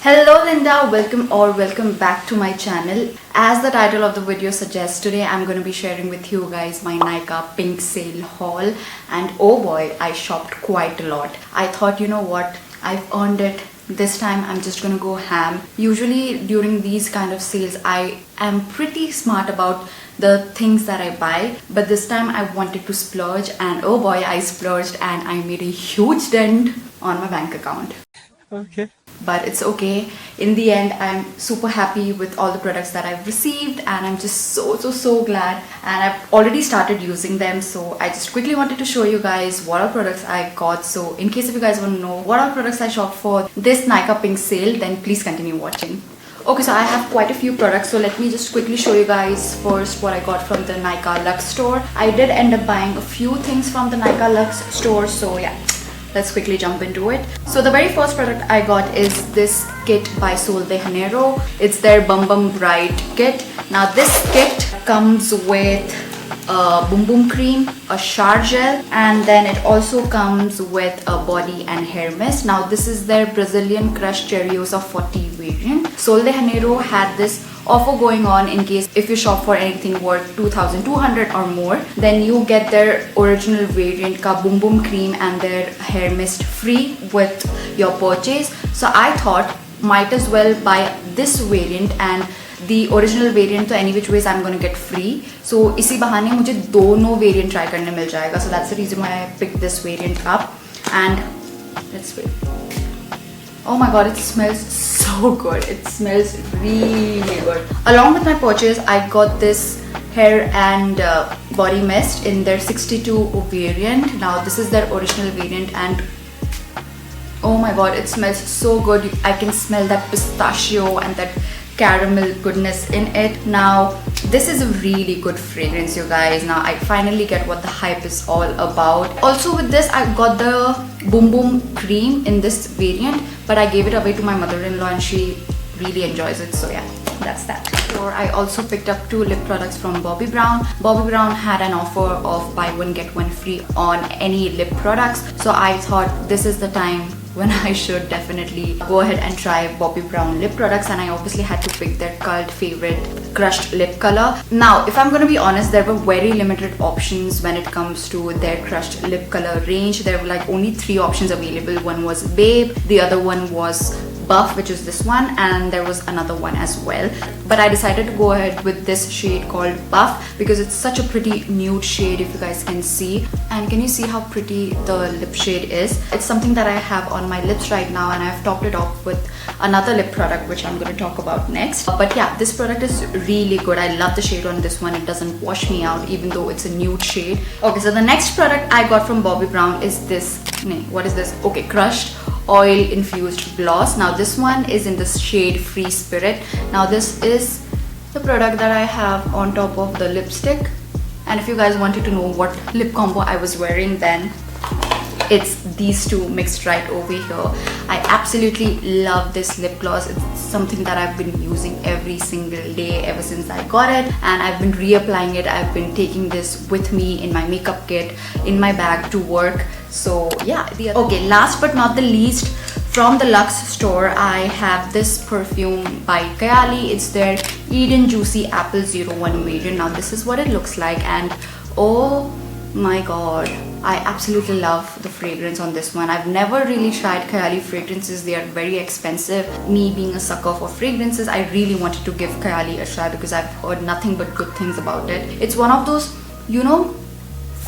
Hello Linda, welcome back to my channel. As the title of the video suggests, today I'm going to be sharing with you guys my Nykaa pink sale haul, and oh boy, I shopped quite a lot. I thought, you know what, I've earned it. This time I'm just gonna go ham. Usually during these kind of sales I am pretty smart about the things that I buy, but this time I wanted to splurge, and oh boy, I splurged and I made a huge dent on my bank account. Okay. But it's okay. In the end, I'm super happy with all the products that I've received, and I'm just so glad, and I've already started using them. So I just quickly wanted to show you guys what all products I got. So in case if you guys want to know what all products I shopped for this Nykaa pink sale, then please continue watching. Okay, so I have quite a few products, so let me just quickly show you guys first what I got from the Nykaa Luxe store. I did end up buying a few things from the Nykaa Luxe store, so yeah, let's quickly jump into it. So the very first product I got is this kit by Sol de Janeiro. It's their Bum Bum Bright kit. Now this kit comes with a boom boom cream, a shower gel, and then it also comes with a body and hair mist. Now this is their Brazilian crushed Cheerios of 40 variant. Sol de Janeiro had this offer going on in case if you shop for anything worth 2,200 or more, then you get their original variant ka boom boom cream and their hair mist free with your purchase. So I thought might as well buy this variant, and the original variant to any which ways I'm going to get free. So इसी बहाने मुझे दोनों variant try करने मिल जाएगा. So that's the reason why I picked this variant up. And let's wait. Oh my god, it smells so good. It smells really good. Along with my purchase, I got this hair and body mist in their 62 variant. Now this is their original variant, and oh my god, it smells so good. I can smell that pistachio and that caramel goodness in it. Now this is a really good fragrance, you guys. Now I finally get what the hype is all about. Also with this, I got the boom boom cream in this variant, but I gave it away to my mother-in-law and she really enjoys it, so yeah, that's that. Or I also picked up 2 lip products from Bobbi Brown. Bobbi Brown had an offer of buy one get one free on any lip products, so I thought this is the time when I should definitely go ahead and try Bobbi Brown lip products, and I obviously had to pick their cult favorite crushed lip color. Now if I'm gonna be honest, there were very limited options when it comes to their crushed lip color range. There were like only 3 options available. One was Babe, the other one was Buff, which is this one, and there was another one as well, but I decided to go ahead with this shade called Buff because it's such a pretty nude shade, if you guys can see. And can you see how pretty the lip shade is? It's something that I have on my lips right now, and I've topped it off with another lip product which I'm going to talk about next. But yeah, this product is really good. I love the shade on this one. It doesn't wash me out even though it's a nude shade. Okay, so the next product I got from Bobbi Brown is this, what is this? Okay, crushed oil infused gloss. Now this one is in the shade Free Spirit. Now this is the product that I have on top of the lipstick, and if you guys wanted to know what lip combo I was wearing, then it's these two mixed right over here. I absolutely love this lip gloss. It's something that I've been using every single day ever since I got it, and I've been reapplying it. I've been taking this with me in my makeup kit, in my bag to work. So yeah, okay, last but not the least, from the Luxe store, I have this perfume by Kylie. It's their Eden Juicy Apple 01 variant. Now this is what it looks like, and oh my god, I absolutely love the fragrance on this one. I've never really tried Kylie fragrances. They are very expensive. Me being a sucker for fragrances, I really wanted to give Kylie a try because I've heard nothing but good things about it. It's one of those, you know,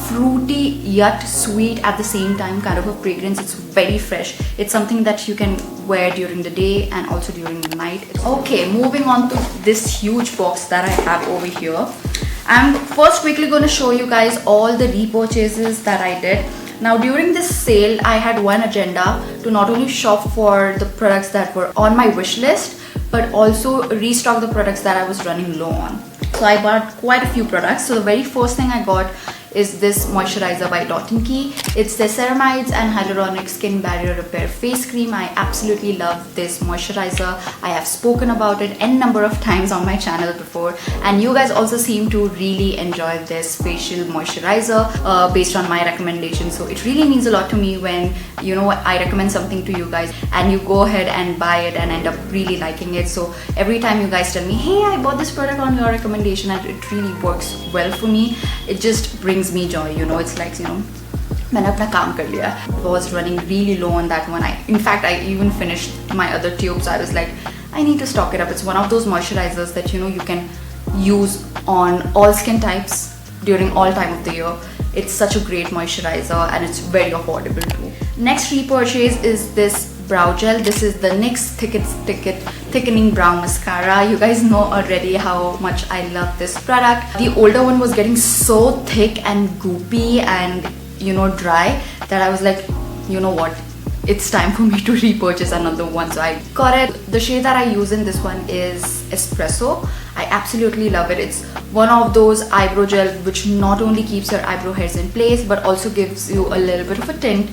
fruity yet sweet at the same time kind of a fragrance. It's very fresh. It's something that you can wear during the day and also during the night. Okay, moving on to this huge box that I have over here. I'm first quickly going to show you guys all the repurchases that I did. Now during this sale, I had one agenda to not only shop for the products that were on my wish list, but also restock the products that I was running low on. So I bought quite a few products. So the very first thing I got is this moisturizer by Key. It's the ceramides and hyaluronic skin barrier repair face cream. I absolutely love this moisturizer. I have spoken about it n number of times on my channel before, and you guys also seem to really enjoy this facial moisturizer based on my recommendation. So it really means a lot to me when I recommend something to you guys and you go ahead and buy it and end up really liking it. So every time you guys tell me, hey, I bought this product on your recommendation and it really works well for me, it just brings me joy. It's like, मैंने अपना काम कर लिया. I was running really low on that one. In fact, I even finished my other tubes. I was like, I need to stock it up. It's one of those moisturizers that you can use on all skin types during all time of the year. It's such a great moisturizer and it's very affordable too. Next repurchase is this brow gel. This is the NYX Thickening Brow Mascara. You guys know already how much I love this product. The older one was getting so thick and goopy and dry that I was like, you know what, it's time for me to repurchase another one. So I got it. The shade that I use in this one is Espresso. I absolutely love it. It's one of those eyebrow gel which not only keeps your eyebrow hairs in place but also gives you a little bit of a tint,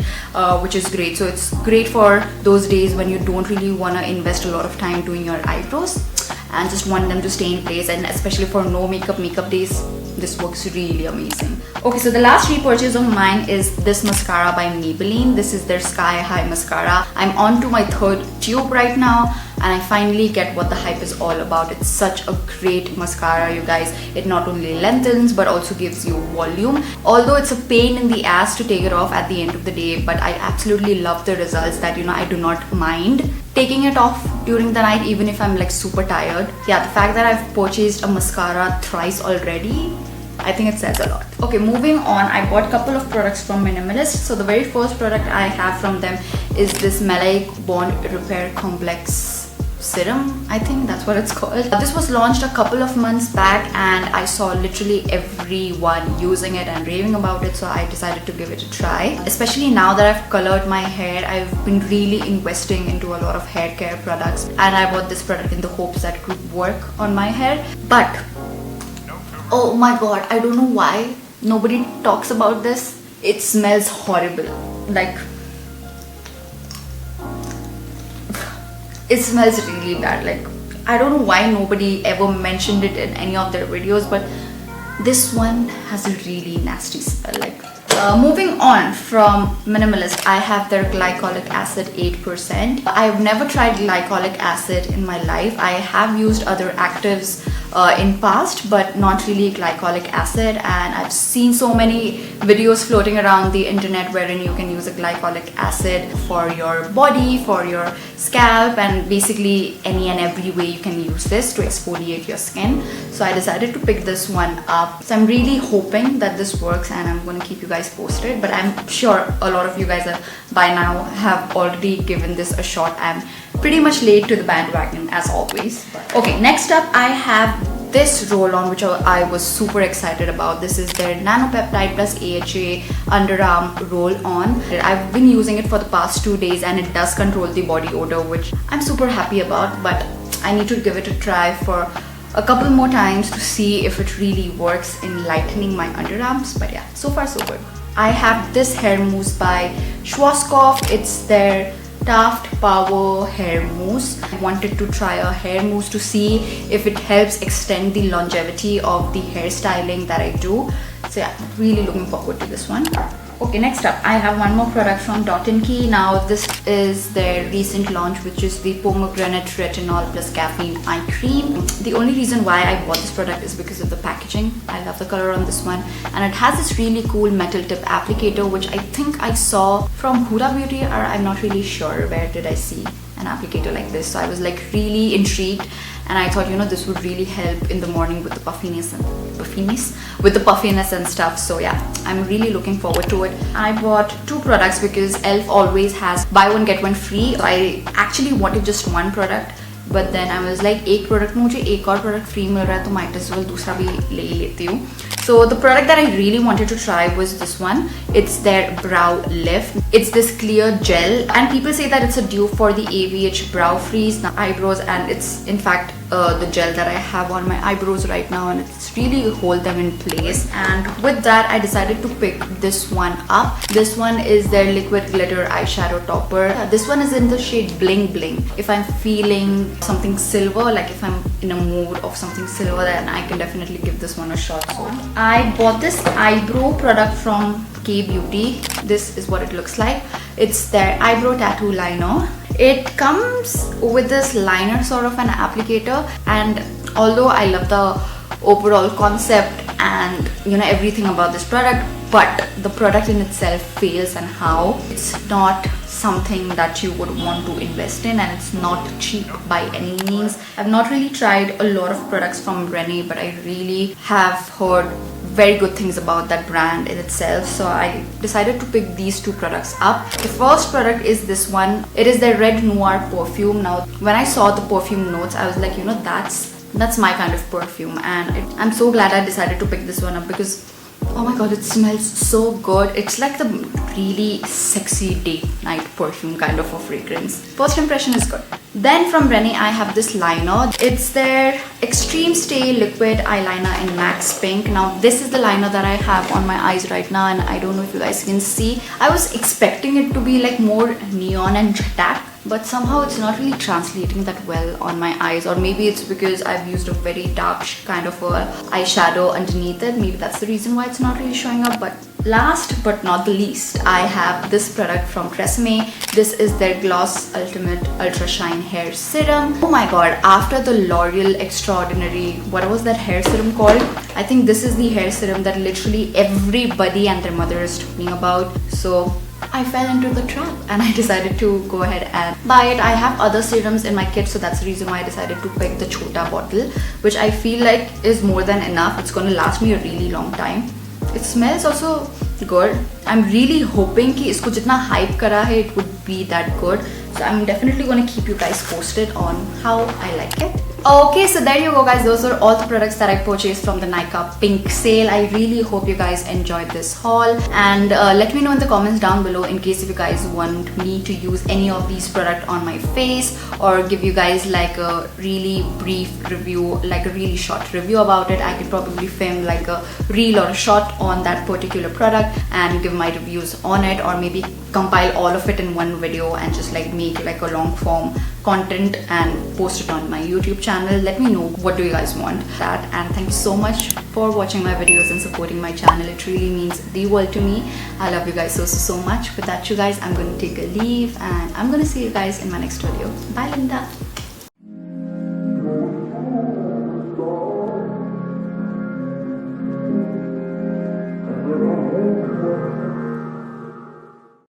which is great. So it's great for those days when you don't really want to invest a lot of time doing your eyebrows and just want them to stay in place, and especially for no makeup days, this works really amazing. Okay, so the last repurchase of mine is this mascara by Maybelline. This is their Sky High mascara. I'm on to my third tube right now and I finally get what the hype is all about. It's such a great mascara, you guys. It not only lengthens but also gives you volume. Although it's a pain in the ass to take it off at the end of the day, but I absolutely love the results that I do not mind taking it off during the night even if I'm like super tired. Yeah, the fact that I've purchased a mascara thrice already, I think it says a lot. Okay, moving on, I bought a couple of products from Minimalist. So the very first product I have from them is this Maleic Bond Repair Complex Serum. I think that's what it's called. This was launched a couple of months back and I saw literally everyone using it and raving about it, so I decided to give it a try. Especially now that I've colored my hair, I've been really investing into a lot of hair care products, and I bought this product in the hopes that it could work on my hair. But oh my god, I don't know why nobody talks about this. It smells horrible. Like, it smells really bad. Like, I don't know why nobody ever mentioned it in any of their videos, but this one has a really nasty smell. Like, moving on from Minimalist, I have their glycolic acid 8%. I've never tried glycolic acid in my life. I have used other actives in past, but not really glycolic acid, and I've seen so many videos floating around the internet wherein you can use a glycolic acid for your body, for your scalp, and basically any and every way you can use this to exfoliate your skin. So I decided to pick this one up. So I'm really hoping that this works and I'm going to keep you guys posted, but I'm sure a lot of you guys by now have already given this a shot. I'm pretty much late to the bandwagon as always. Okay, next up I have this roll-on which I was super excited about. This is their Nanopeptide plus AHA underarm roll-on. I've been using it for the past 2 days and it does control the body odor, which I'm super happy about, but I need to give it a try for a couple more times to see if it really works in lightening my underarms. But yeah, so far so good. I have this hair mousse by Schwarzkopf. It's their Taft Power Hair Mousse. I wanted to try a hair mousse to see if it helps extend the longevity of the hairstyling that I do. So yeah, really looking forward to this one. Okay, next up I have one more product from Key. Now this is their recent launch, which is the Pomegranate Retinol plus Caffeine Eye Cream. The only reason why I bought this product is because of the packaging. I love the color on this one, and it has this really cool metal tip applicator, which I think I saw from Huda Beauty, or I'm not really sure where did I see an applicator like this. So I was like really intrigued, and I thought, this would really help in the morning with the puffiness and stuff. So yeah, I'm really looking forward to it. I bought 2 products because ELF always has buy one get one free. So I actually wanted just one product, but then I was like, एक product में मुझे एक और product free मिल रहा है, तो might as well दूसरा भी ले ही लेती हूँ. So the product that I really wanted to try was this one. It's their Brow Lift. It's this clear gel, and people say that it's a dupe for the AVH Brow Freeze eyebrows, and it's in fact the gel that I have on my eyebrows right now, and it's really hold them in place. And with that, I decided to pick this one up. This one is their liquid glitter eyeshadow topper. This one is in the shade Bling Bling. If I'm feeling something silver, like if I'm in a mood of something silver, then I can definitely give this one a shot. So I bought this eyebrow product from K Beauty. This is what it looks like. It's their eyebrow tattoo liner. It comes with this liner sort of an applicator, and although I love the overall concept and everything about this product, but the product in itself fails and how it's not something that you would want to invest in, and it's not cheap by any means. I've not really tried a lot of products from Rene, but I really have heard very good things about that brand in itself, so I decided to pick these two products up. The first product is this one. It is the Red Noir perfume. Now when I saw the perfume notes, I was like, that's my kind of perfume, and I'm so glad I decided to pick this one up because oh my god, it smells so good. It's like the really sexy date night perfume kind of a fragrance. First impression is good. Then from Rene, I have this liner. It's their Extreme Stay Liquid Eyeliner in Max Pink. Now this is the liner that I have on my eyes right now, and I don't know if you guys can see. I was expecting it to be like more neon and tack, but somehow it's not really translating that well on my eyes, or maybe it's because I've used a very dark kind of a eyeshadow underneath it. Maybe that's the reason why it's not really showing up. But last but not the least, I have this product from Tresemme. This is their Gloss Ultimate Ultra Shine Hair Serum. Oh my god, after the L'Oreal Extraordinary, what was that hair serum called? I think this is the hair serum that literally everybody and their mother is talking about. So I fell into the trap and I decided to go ahead and buy it. I have other serums in my kit, so that's the reason why I decided to pick the Chota bottle, which I feel like is more than enough. It's going to last me a really long time. It smells also good. I'm really hoping कि इसको जितना hype करा है, it would be that good. So I'm definitely going to keep you guys posted on how I like it. Okay, so there you go guys. Those are all the products that I purchased from the Nykaa Pink sale. I really hope you guys enjoyed this haul, and let me know in the comments down below in case if you guys want me to use any of these products on my face, or give you guys like a really brief review, like a really short review about it. I could probably film like a reel or a short on that particular product and give my reviews on it, or maybe compile all of it in one video and just like make like a long form content and post it on my YouTube channel. Let me know what do you guys want that, and thank you so much for watching my videos and supporting my channel. It really means the world to me. I love you guys so much. With that, you guys, I'm going to take a leave and I'm going to see you guys in my next video. Bye, Linda.